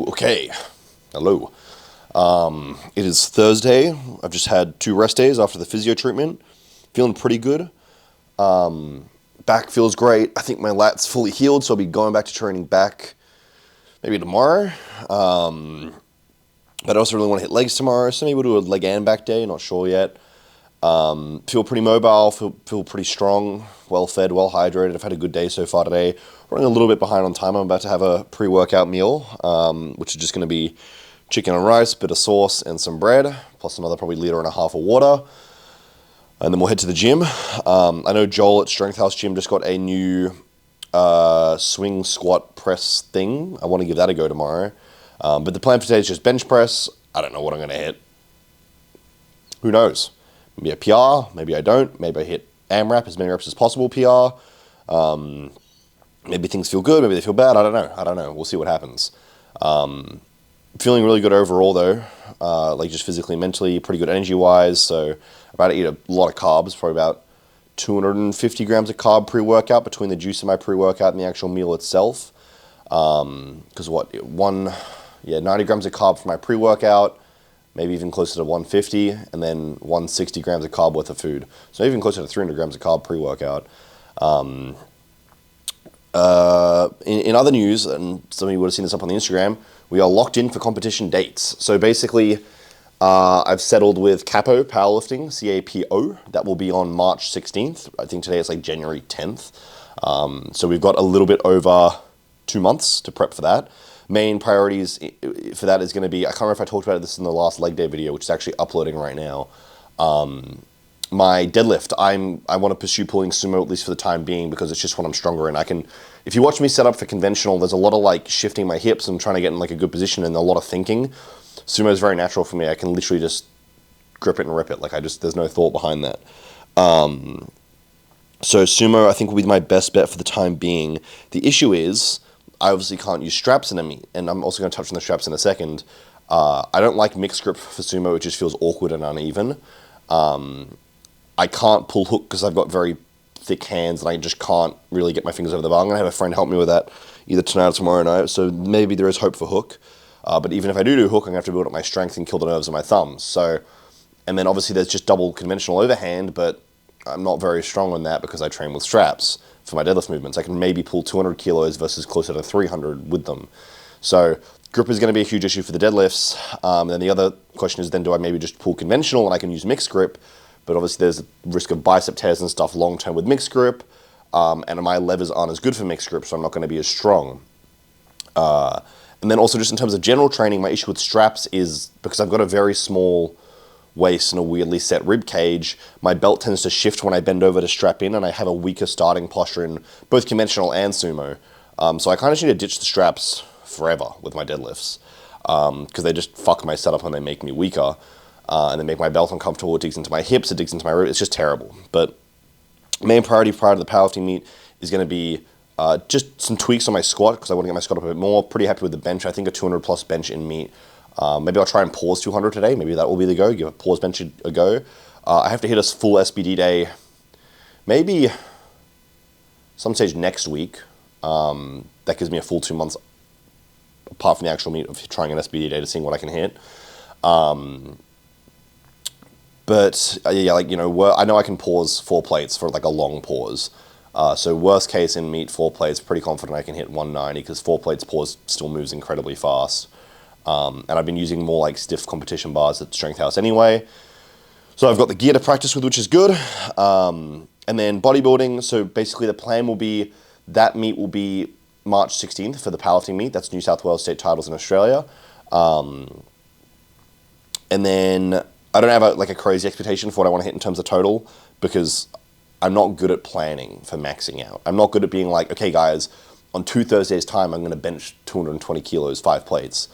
Okay, hello. It is Thursday. I've just had 2 rest days after the physio treatment. Feeling pretty good. Back feels great. I think my lat's fully healed, so I'll be going back to training back maybe tomorrow. But I also really want to hit legs tomorrow, so maybe we'll do a leg and back day, not sure yet. Feel pretty mobile, feel pretty strong, well fed, well hydrated. I've had a good day so far today. Running a little bit behind on time. I'm about to have a pre-workout meal, which is just going to be chicken and rice, bit of sauce, and some bread, plus another probably 1.5 liters of water. And then we'll head to the gym. I know Joel at Strength House Gym just got a new swing squat press thing. I want to give that a go tomorrow. But the plan for today is just bench press. I don't know what I'm going to hit. Who knows? Maybe a PR, maybe I don't. Maybe I hit AMRAP, as many reps as possible PR. Maybe things feel good, maybe they feel bad. I don't know. We'll see what happens. Feeling really good overall though, like just physically, mentally, pretty good energy-wise. So I'm about to eat a lot of carbs, probably about 250 grams of carb pre-workout between the juice in my pre-workout and the actual meal itself. Because 90 grams of carb for my pre-workout, maybe even closer to 150, and then 160 grams of carb worth of food. So even closer to 300 grams of carb pre-workout. In other news, and some of you would have seen this up on the Instagram, we are locked in for competition dates. So basically, I've settled with Capo Powerlifting, CAPO. That will be on March 16th. I think today it's like January 10th. So we've got a little bit over 2 months to prep for that. Main priorities for that is going to be, I can't remember if I talked about this in the last leg day video, which is actually uploading right now. My deadlift, I want to pursue pulling sumo at least for the time being because it's just what I'm stronger in. If you watch me set up for conventional, there's a lot of like shifting my hips and trying to get in like a good position and a lot of thinking. Sumo is very natural for me. I can literally just grip it and rip it. There's no thought behind that. So sumo, I think, will be my best bet for the time being. The issue is, I obviously can't use straps in a meet, and I'm also going to touch on the straps in a second. I don't like mixed grip for sumo. It just feels awkward and uneven. I can't pull hook because I've got very thick hands and I just can't really get my fingers over the bar. I'm going to have a friend help me with that either tonight or tomorrow night, so maybe there is hope for hook. But even if I do hook, I'm going to have to build up my strength and kill the nerves of my thumbs. So, and then obviously there's just double conventional overhand, but I'm not very strong on that because I train with straps for my deadlift movements. I can maybe pull 200 kilos versus closer to 300 with them. So grip is going to be a huge issue for the deadlifts. Then the other question is then do I maybe just pull conventional and I can use mixed grip? But obviously there's a risk of bicep tears and stuff long term with mixed grip. And my levers aren't as good for mixed grip, so I'm not going to be as strong. And then also just in terms of general training, my issue with straps is because I've got a very small waist and a weirdly set rib cage, my belt tends to shift when I bend over to strap in, and I have a weaker starting posture in both conventional and sumo. So I kind of need to ditch the straps forever with my deadlifts because they just fuck my setup and they make me weaker. And they make my belt uncomfortable. It digs into my hips, it digs into my ribs. It's just terrible. But main priority prior to the powerlifting meet is going to be just some tweaks on my squat because I want to get my squat up a bit more. Pretty happy with the bench. I think a 200 plus bench in meet. Maybe I'll try and pause 200 today. Maybe that will be the go. Give a pause bench a go. I have to hit a full SBD day maybe some stage next week. That gives me a full 2 months apart from the actual meet of trying an SBD day to seeing what I can hit. But yeah, I know I can pause 4 plates for like a long pause. So worst case in meet 4 plates, pretty confident I can hit 190 because 4 plates pause still moves incredibly fast. And I've been using more like stiff competition bars at Strength House anyway. So I've got the gear to practice with, which is good. And then bodybuilding. So basically the plan will be that meet will be March 16th for the powerlifting meet. That's New South Wales state titles in Australia. And then I don't have a crazy expectation for what I want to hit in terms of total because I'm not good at planning for maxing out. I'm not good at being like, okay guys, on 2 Thursdays time, I'm going to bench 220 kilos, 5 plates.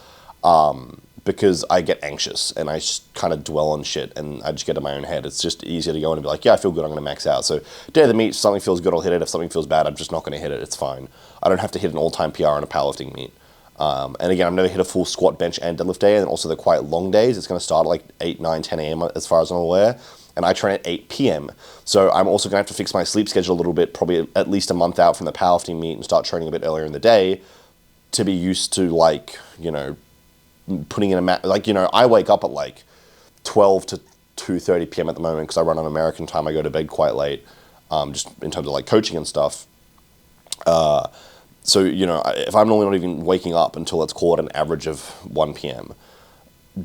Because I get anxious and I just kind of dwell on shit and I just get in my own head. It's just easier to go in and be like, yeah, I feel good, I'm going to max out. So day of the meet, if something feels good, I'll hit it. If something feels bad, I'm just not going to hit it. It's fine. I don't have to hit an all-time PR on a powerlifting meet. And again, I've never hit a full squat, bench, and deadlift day, and also they're quite long days. It's going to start at like 8, 9, 10 a.m. as far as I'm aware, and I train at 8 p.m. So I'm also going to have to fix my sleep schedule a little bit, probably at least a month out from the powerlifting meet and start training a bit earlier in the day. to be used to, like, you know, putting in a like, you know, I wake up at like 12 to 2:30 p.m. at the moment because I run on American time. I go to bed quite late, just in terms of like coaching and stuff. So, you know, if I'm normally not even waking up until, let's call it, an average of 1 p.m.,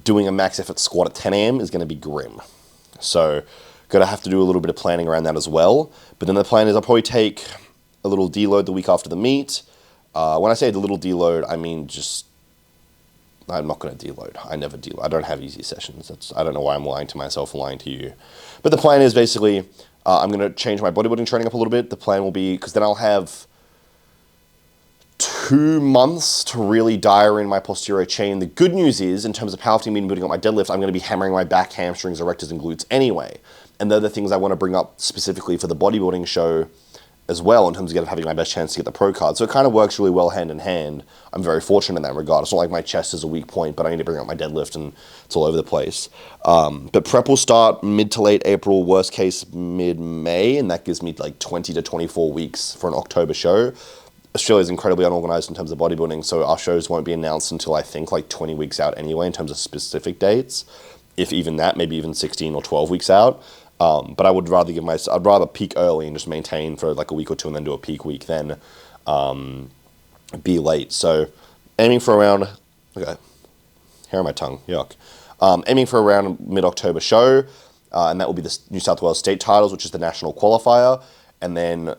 doing a max effort squat at 10 a.m. is going to be grim. So, going to have to do a little bit of planning around that as well. But then the plan is I'll probably take a little deload the week after the meet. When I say the little deload, I mean just, I'm not going to deload. I never deload. I don't have easy sessions. I don't know why I'm lying to myself and lying to you. But the plan is basically, I'm going to change my bodybuilding training up a little bit. The plan will be, because then I'll have 2 months to really dial in my posterior chain. The good news is, in terms of powerlifting and building up my deadlift, I'm going to be hammering my back, hamstrings, erectors, and glutes anyway. And they're the things I want to bring up specifically for the bodybuilding show as well, in terms of having my best chance to get the pro card. So it kind of works really well hand in hand. I'm very fortunate in that regard. It's not like my chest is a weak point, but I need to bring up my deadlift and it's all over the place. But prep will start mid to late April, worst case mid-May, and that gives me like 20 to 24 weeks for an October show. Australia is incredibly unorganized in terms of bodybuilding, so our shows won't be announced until I think like 20 weeks out anyway in terms of specific dates. If even that, maybe even 16 or 12 weeks out. But I would rather I'd rather peak early and just maintain for like a week or two and then do a peak week than be late. So aiming for around, okay, hair on my tongue, yuck. Aiming for around mid-October show, and that will be the New South Wales state titles, which is the national qualifier. And then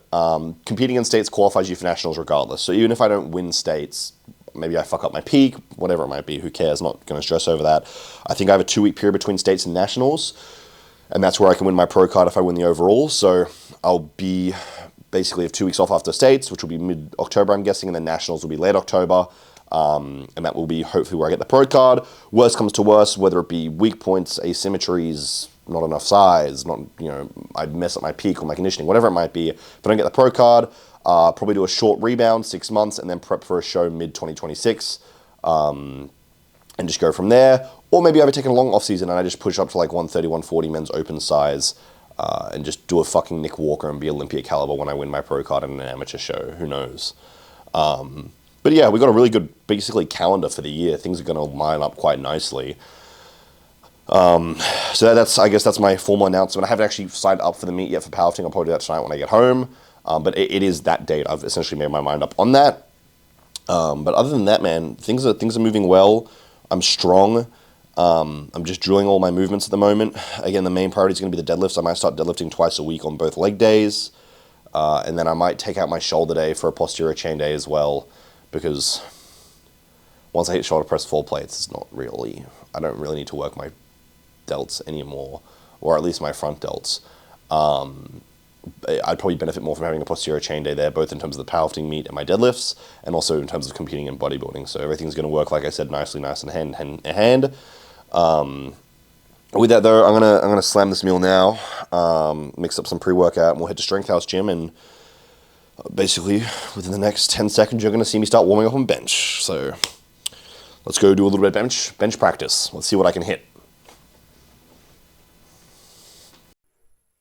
competing in states qualifies you for nationals regardless. So even if I don't win states, maybe I fuck up my peak, whatever it might be, who cares, not going to stress over that. I think I have a 2-week period between states and nationals, and that's where I can win my pro card if I win the overall. So I'll be basically have 2 weeks off after states, which will be mid-October, I'm guessing, and then nationals will be late October. And that will be hopefully where I get the pro card. Worst comes to worst, whether it be weak points, asymmetries, not enough size, not, you know, I'd mess up my peak or my conditioning, whatever it might be. If I don't get the pro card, probably do a short rebound, 6 months, and then prep for a show mid-2026, and just go from there. Or maybe I've taken a long off season and I just push up to like 130, 140 men's open size, and just do a fucking Nick Walker and be Olympia caliber when I win my pro card in an amateur show. Who knows? But yeah, we got a really good, basically, calendar for the year. Things are going to line up quite nicely. So that's, I guess that's my formal announcement. I haven't actually signed up for the meet yet for powerlifting. I'll probably do that tonight when I get home. But it is that date. I've essentially made my mind up on that. But other than that, man, things are moving well. I'm strong. I'm just drilling all my movements at the moment. Again, the main priority is going to be the deadlifts. I might start deadlifting twice a week on both leg days. And then I might take out my shoulder day for a posterior chain day as well, because once I hit shoulder press 4 plates, it's not really, I don't really need to work my delts anymore, or at least my front delts. I'd probably benefit more from having a posterior chain day there, both in terms of the powerlifting meet and my deadlifts, and also in terms of competing in bodybuilding. So everything's going to work, like I said, nicely, nice and hand in hand. With that though, I'm gonna slam this meal now, mix up some pre-workout, and we'll head to Strength House Gym, and basically within the next 10 seconds you're going to see me start warming up on bench. So let's go do a little bit of bench practice. Let's see what I can hit.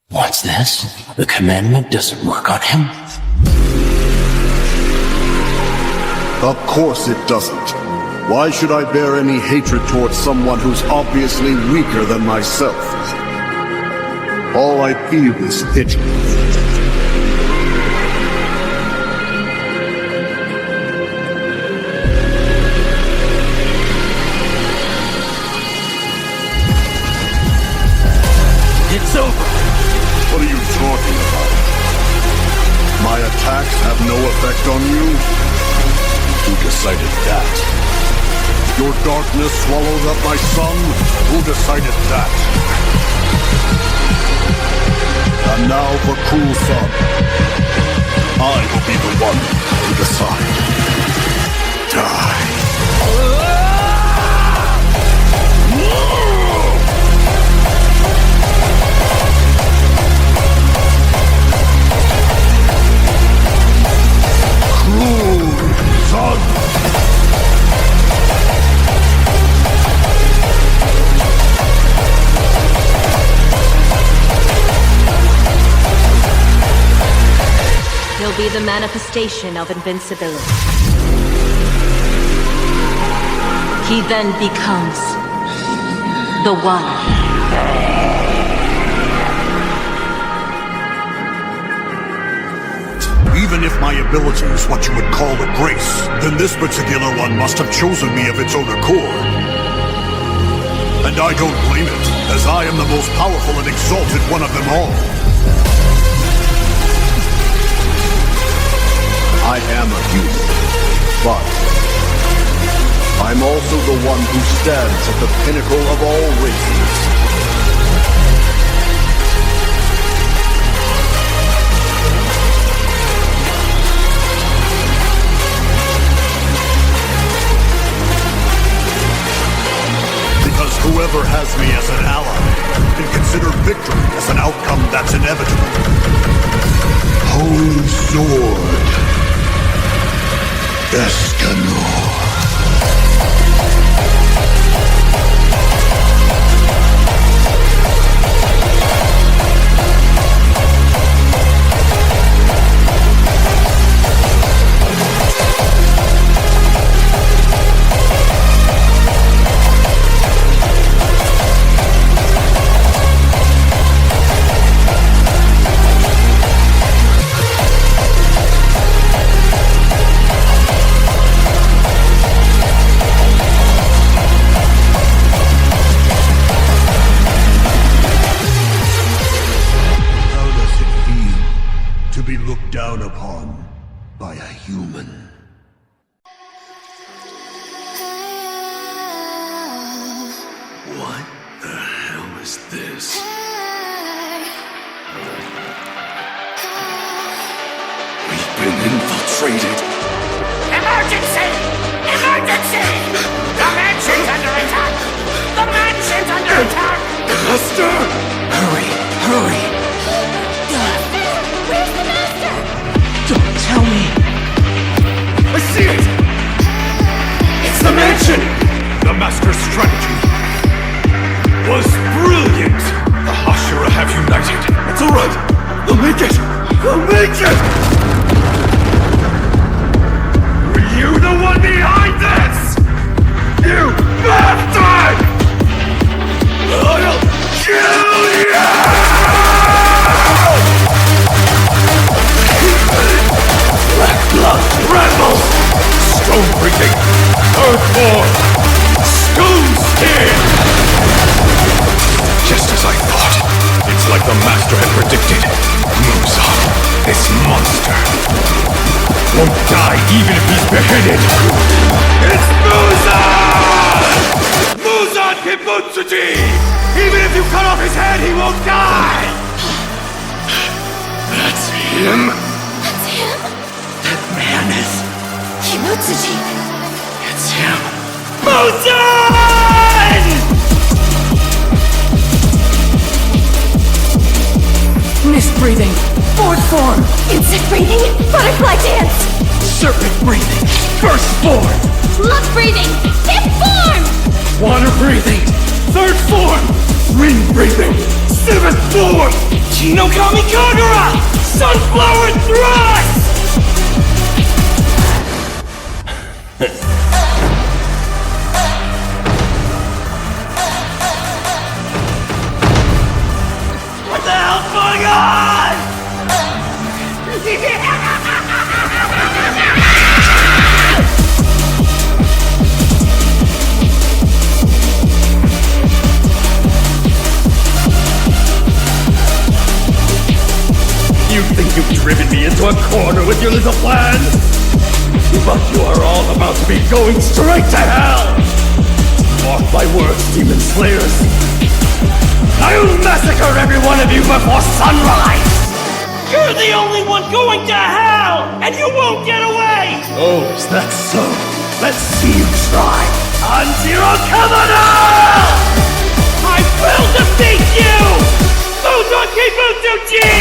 What's this? The commandment doesn't work on him? Of course it doesn't. Why should I bear any hatred towards someone who's obviously weaker than myself? All I feel is pity. It's over. What are you talking about? My attacks have no effect on you? Who decided that? Your darkness swallows up my sun? Who decided that? And now for cruel sun. I will be the one to decide. Die. Cruel sun. He'll be the manifestation of invincibility. He then becomes the One. Even if my ability is what you would call a grace, then this particular one must have chosen me of its own accord. And I don't blame it, as I am the most powerful and exalted one of them all. I am a human, but I'm also the one who stands at the pinnacle of all races. Whoever has me as an ally can consider victory as an outcome that's inevitable. Holy Sword. Escanor. Down upon by a human. What the hell is this? We've been infiltrated. Emergency! Emergency! The mansion's under attack! The mansion's under attack! Master! Hurry! Hurry! Where's the master? Don't tell me! I see it! It's the mansion! The Master's strategy was brilliant! The Hashira have united. It's alright! They'll make it! They'll make it! Were you the one behind this? You bastard! I'll kill you! Black blood rebels! Stone breathing! Earthborn! Stone skin! Just as I thought. It's like the Master had predicted. Muzan, this monster, won't die even if he's beheaded. It's Muzan! Muzan Kibutsuji! Even if you cut off his head, he won't die! That's him? That's him? That man is... Kimutsuji. It's him. Muzan! Mist breathing. Fourth form. Insect breathing. Butterfly dance. Serpent breathing. Firstborn. Slug breathing. Fifth form. Water breathing. Third form. Wind breathing. Seventh form. Shinokami Kagura. Sunflower thrust. What the hell's going on? You think you've driven me into a corner with your little plan? But you are all about to be going straight to hell! Mark my words, demon slayers. I will massacre every one of you before sunrise! You're the only one going to hell! And you won't get away! Oh, is that so? Let's see you try! On Zero Kamada! I will defeat you! Muzan Kibutsuji!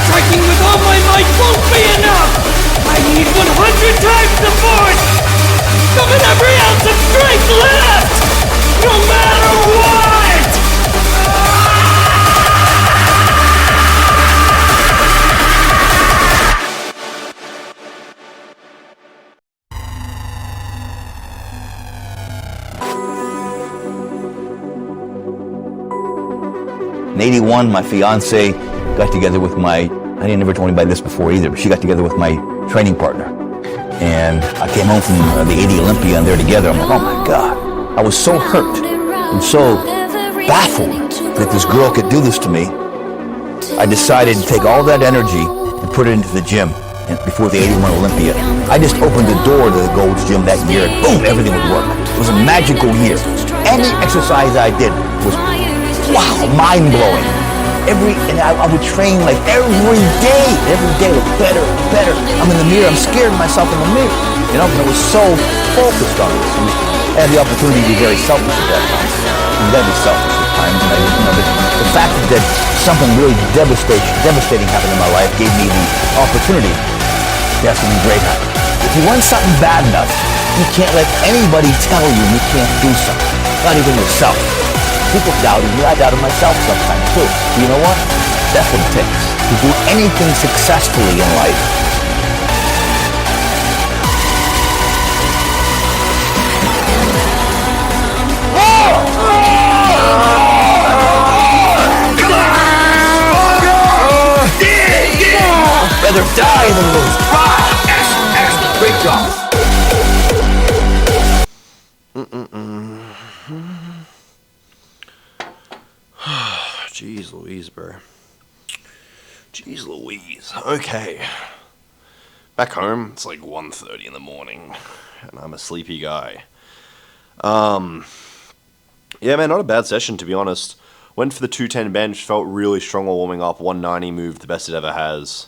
Striking with all my might won't be enough! I need 100 times the force! Summon every ounce of strength left! No matter what! In 81, my fiance got together with I didn't never told anybody this before either, but she got together with my training partner. And I came home from the 80 Olympia and they're together. I'm like, oh my God. I was so hurt and so baffled that this girl could do this to me. I decided to take all that energy and put it into the gym. And before the 81 Olympia, I just opened the door to the Gold's Gym that year and boom, everything would work. It was a magical year. Any exercise I did was, wow, mind-blowing. And I would train like every day was better and better. I'm in the mirror, I'm scared of myself in the mirror. You know, and I was so focused on this. And I had the opportunity to be very selfish at that time. You gotta be selfish at times. And the fact that something really devastating happened in my life gave me the opportunity to have something great happen. If you want something bad enough, you can't let anybody tell you can't do something. Not even yourself. People doubted me. I doubted myself sometimes too. You know what? That's what it takes to do anything successfully in life. Rather die than lose. Excellent. Great job. Jeez Louise, bro. Jeez Louise. Okay. Back home, it's like 1:30 in the morning, and I'm a sleepy guy. Yeah, man, not a bad session, to be honest. Went for the 210 bench, felt really strong while warming up. 190 moved, the best it ever has.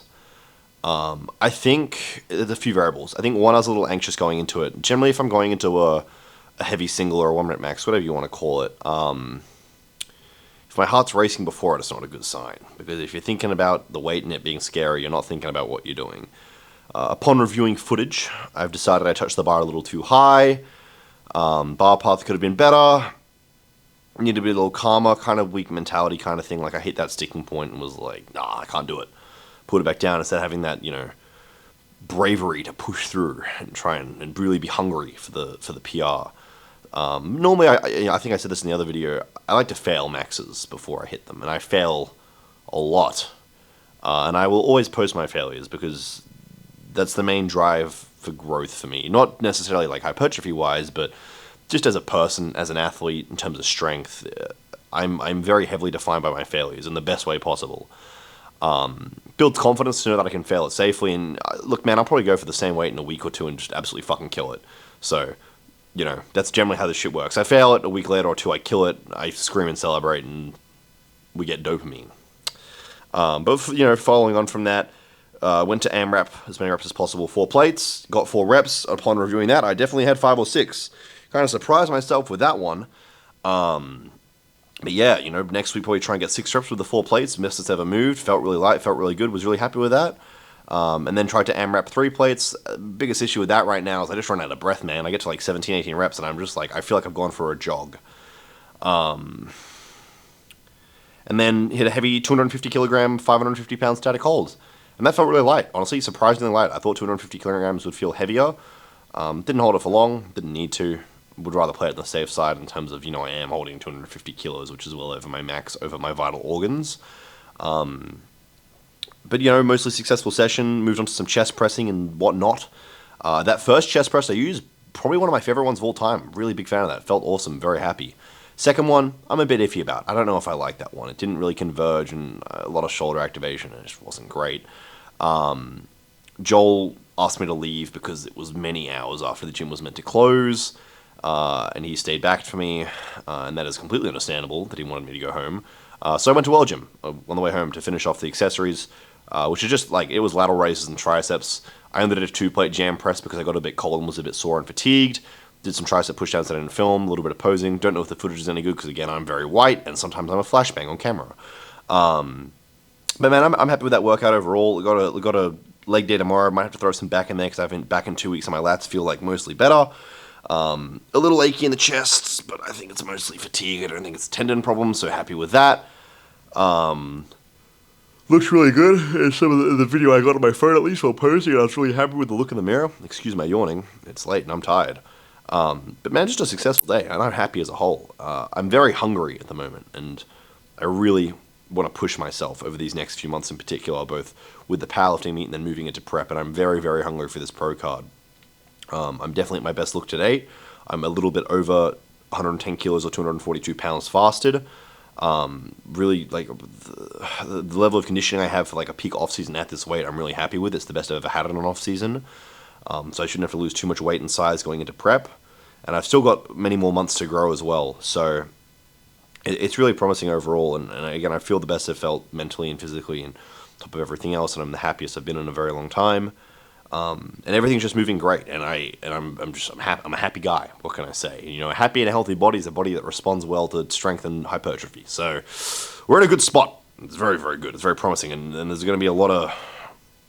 I think there's a few variables. I think one, I was a little anxious going into it. Generally, if I'm going into a heavy single or a 1 minute max, whatever you want to call it, if my heart's racing before it, it's not a good sign. Because if you're thinking about the weight and it being scary, you're not thinking about what you're doing. Upon reviewing footage, I've decided I touched the bar a little too high. Bar path could have been better. Need to be a little calmer, kind of weak mentality kind of thing. Like I hit that sticking point and was like, nah, I can't do it. Put it back down instead of having that, bravery to push through and try and really be hungry for the PR. Normally, I think I said this in the other video, I like to fail maxes before I hit them, and I fail a lot. And I will always post my failures because that's the main drive for growth for me. Not necessarily like hypertrophy-wise, but just as a person, as an athlete, in terms of strength, I'm very heavily defined by my failures in the best way possible. Builds confidence to know that I can fail it safely, and look, man, I'll probably go for the same weight in a week or two and just absolutely fucking kill it. So, that's generally how this shit works. I fail it, a week later or two I kill it, I scream and celebrate, and we get dopamine. But, following on from that, went to AMRAP, as many reps as possible, 4 plates, got 4 reps. Upon reviewing that, I definitely had 5 or 6. Kind of surprised myself with that one. But yeah, next week probably try and get 6 reps with the 4 plates. Best it's ever moved. Felt really light, felt really good, was really happy with that. And then tried to AMRAP 3 plates. Biggest issue with that right now is I just run out of breath, man. I get to like 17, 18 reps and I'm just like, I feel like I've gone for a jog. And then hit a heavy 250 kilogram, 550 pound static holds. And that felt really light, honestly, surprisingly light. I thought 250 kilograms would feel heavier. Didn't hold it for long, didn't need to. Would rather play it on the safe side in terms of, I am holding 250 kilos, which is well over my max, over my vital organs. But, mostly successful session, moved on to some chest pressing and whatnot. That first chest press I used, probably one of my favorite ones of all time. Really big fan of that. Felt awesome, very happy. Second one, I'm a bit iffy about. I don't know if I like that one. It didn't really converge and a lot of shoulder activation, and it just wasn't great. Joel asked me to leave because it was many hours after the gym was meant to close. And he stayed back for me, and that is completely understandable that he wanted me to go home. So I went to World Gym on the way home to finish off the accessories, which is just like, it was lateral raises and triceps. I only did a 2-plate jam press because I got a bit cold and was a bit sore and fatigued. Did some tricep pushdowns that I didn't film, a little bit of posing. Don't know if the footage is any good because, again, I'm very white, and sometimes I'm a flashbang on camera. But man, I'm happy with that workout overall. We got a leg day tomorrow. Might have to throw some back in there because I've been back in 2 weeks and my lats feel like mostly better. A little achy in the chest, but I think it's mostly fatigue. I don't think it's a tendon problem, so happy with that. Looks really good in some of the video I got on my phone, at least while posing, and I was really happy with the look in the mirror. Excuse my yawning. It's late and I'm tired. But man, just a successful day, and I'm happy as a whole. I'm very hungry at the moment, and I really, want to push myself over these next few months in particular, both with the powerlifting meet and then moving into prep, and I'm very, very hungry for this pro card. I'm definitely at my best look today. I'm a little bit over 110 kilos or 242 pounds fasted. Really, like, the level of conditioning I have for like a peak off-season at this weight, I'm really happy with. It's the best I've ever had in an off-season. So I shouldn't have to lose too much weight and size going into prep. And I've still got many more months to grow as well. So it's really promising overall. And again, I feel the best I've felt mentally and physically and top of everything else. And I'm the happiest I've been in a very long time. And everything's just moving great. And I'm a happy guy. What can I say? You know, a happy and a healthy body is a body that responds well to strength and hypertrophy. So we're in a good spot. It's very, very good. It's very promising. And there's going to be a lot of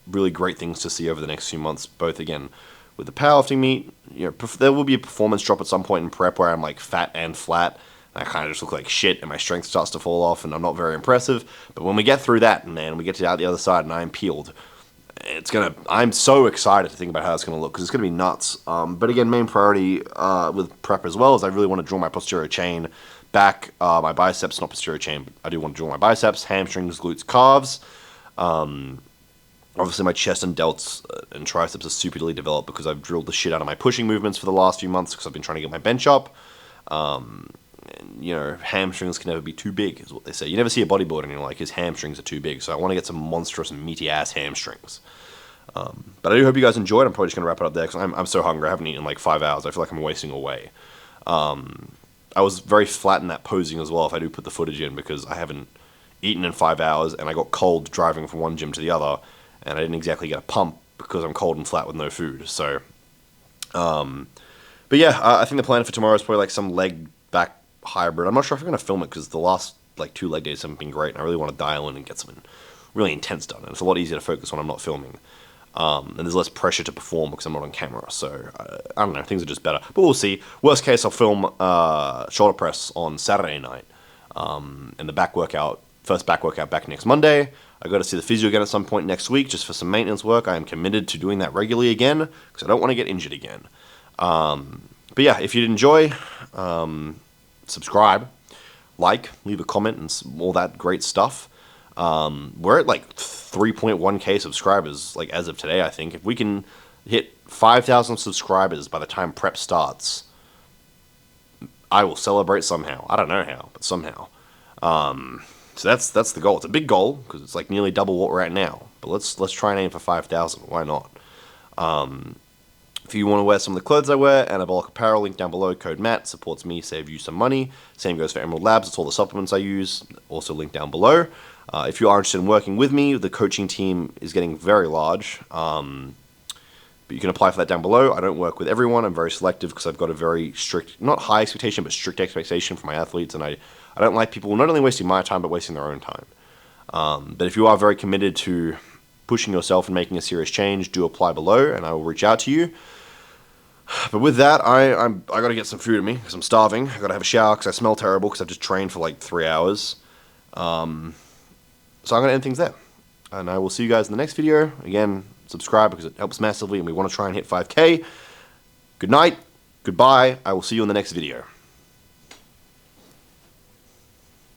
really great things to see over the next few months, both, again, with the powerlifting meet. You know, there will be a performance drop at some point in prep where I'm like fat and flat, and I kind of just look like shit, and my strength starts to fall off, and I'm not very impressive. But when we get through that, man, we get to out the other side, and I'm peeled. I'm so excited to think about how it's gonna look, because it's gonna be nuts. But again, main priority with prep as well is I really want to draw my posterior chain back, my biceps, not posterior chain, but I do want to draw my biceps, hamstrings, glutes, calves. Obviously, my chest and delts and triceps are superly developed because I've drilled the shit out of my pushing movements for the last few months because I've been trying to get my bench up. And, you know, hamstrings can never be too big, is what they say. You never see a bodybuilder and you're like, his hamstrings are too big. So I want to get some monstrous, meaty-ass hamstrings. But I do hope you guys enjoyed. I'm probably just going to wrap it up there because I'm so hungry. I haven't eaten in like 5 hours. I feel like I'm wasting away. I was very flat in that posing as well, if I do put the footage in, because I haven't eaten in 5 hours and I got cold driving from one gym to the other. And I didn't exactly get a pump because I'm cold and flat with no food. So, but yeah, I think the plan for tomorrow is probably like some leg back hybrid. I'm not sure if I'm going to film it because the last like 2 leg days haven't been great. And I really want to dial in and get something really intense done. And it's a lot easier to focus when I'm not filming. And there's less pressure to perform because I'm not on camera. So, I don't know, things are just better. But we'll see. Worst case, I'll film shoulder press on Saturday night. And the back workout, first back workout back next Monday. I got to see the physio again at some point next week just for some maintenance work. I am committed to doing that regularly again because I don't want to get injured again. But yeah, if you'd enjoy, subscribe, like, leave a comment, and all that great stuff. We're at like 3.1k subscribers like as of today, I think. If we can hit 5,000 subscribers by the time prep starts, I will celebrate somehow. I don't know how, but somehow. So that's the goal. It's a big goal because it's like nearly double what we're at now. But let's try and aim for 5,000. Why not? If you want to wear some of the clothes I wear, Anabolic Apparel, link down below. Code Matt supports me, save you some money. Same goes for Emerald Labs. It's all the supplements I use. Also link down below. If you are interested in working with me, the coaching team is getting very large. But you can apply for that down below. I don't work with everyone. I'm very selective because I've got a very strict, not high expectation, but strict expectation for my athletes, and I don't like people not only wasting my time, but wasting their own time. But if you are very committed to pushing yourself and making a serious change, do apply below, and I will reach out to you. But with that, I got to get some food in me because I'm starving. I got to have a shower because I smell terrible because I've just trained for like 3 hours. So I'm going to end things there. And I will see you guys in the next video. Again, subscribe because it helps massively, and we want to try and hit 5K. Good night. Goodbye. I will see you in the next video.